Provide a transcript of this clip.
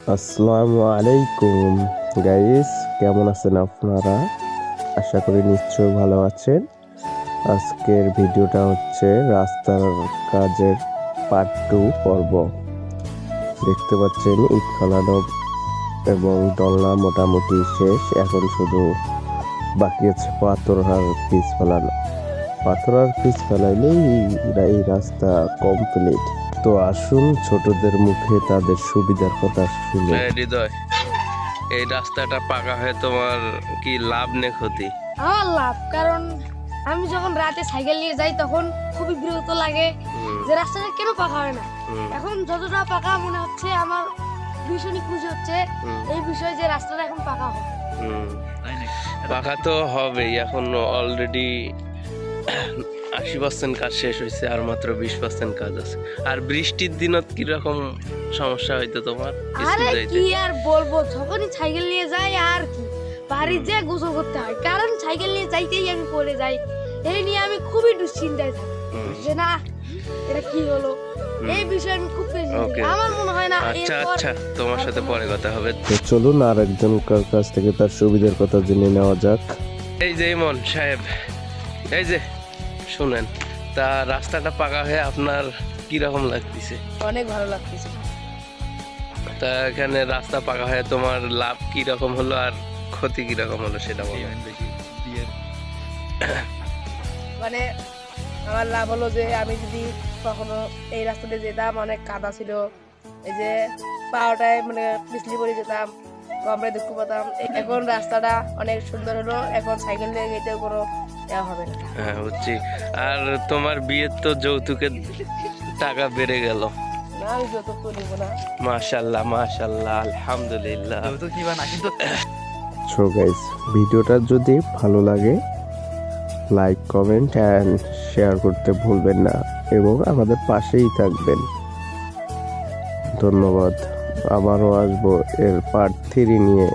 আসসালামু আলাইকুম গাইস, কেমন আছেন আপনারা? আশা করি নিশ্চয়ই ভালো আছেন। আজকের ভিডিওটা হচ্ছে রাস্তার কাজের পার্ট 2 পর্ব। দেখতে পাচ্ছেন ইট ফেলানো এবং ডলনা মোটামুটি শেষ, এখন শুধু বাকি আছে পাথর আর পিচ ফেলানো। পাথর আর পিচ ফেলাইলেই এই রাস্তা কমপ্লিট। তো আসুন ছোটদের মুখে তাদের সুবিধার কথা শুনে। হৃদয়, এই রাস্তাটা পাকা হয়ে তোমার কি লাভ নে ক্ষতি? আমার লাভ, কারণ আমি যখন রাতে সাইকেল নিয়ে যাই তখন খুবই বিরক্ত লাগে যে রাস্তাটা কেন পাকা হয় না। এখন যতটা পাকা মনে হচ্ছে আমার ভীষণই খুশি হচ্ছে এই বিষয়ে যে রাস্তাটা এখন পাকা হবে। পাকা তো হবেই, এখন অলরেডি 80% কাজ শেষ হয়েছে, আর মাত্র 20% কাজ আছে। আর বৃষ্টির দিনত কিরকম সমস্যা হইতো তোমার? আরে কি আর বলবো, যখনই সাইকেল নিয়ে যাই আর কি বাড়ি যে গোসল করতে হয়, কারণ সাইকেল নিয়ে যাইতেই আমি পড়ে যাই। এই নিয়ে আমি খুবই দুশ্চিন্তায় থাকি যে না এটা কি হলো। এই বিষয়ে আমি খুব আমার মনে হয় না। আচ্ছা, তোমার সাথে পরে কথা হবে। তো চলুন আর একজন কাছ থেকে তার সুবিধার কথা জেনে নেওয়া যাক। এই যে ইমন সাহেব, এই যে শুনেন, তা রাস্তাটা পাকা হয়ে আপনার কিরকম লাগতেছে? অনেক ভালো লাগতেছে। তা এখানে রাস্তা পাকা হয়ে তোমার লাভ কি রকম হলো আর ক্ষতি কি রকম হলো সেটা বলো। মানে আমার লাভ হলো যে আমি যদি কখনো এই রাস্তাতে যেতাম, অনেক কাদা ছিল, এই যে পাওয়াটায় মানে পিছলি পড়ে যেতাম, গমরায় দুঃখ পেতাম। এখন রাস্তাটা অনেক সুন্দর হলো, এখন সাইকেল নিয়ে যেতেও কোনো দেওয়া হবে না। হ্যাঁ বুঝছি। আর তোমার বিয়ের তো যৌতুকের টাকা বেড়ে গেল। না, আমি যৌতুক তো নিব না। মাশাল্লাহ মাশাল্লাহ, আলহামদুলিল্লাহ। সো গাইস, ভিডিওটা যদি ভালো লাগে লাইক, কমেন্ট অ্যান্ড শেয়ার করতে ভুলবেন না এবং আমাদের পাশেই থাকবেন। ধন্যবাদ। আবারও আসবো এর পার্ট 3 নিয়ে।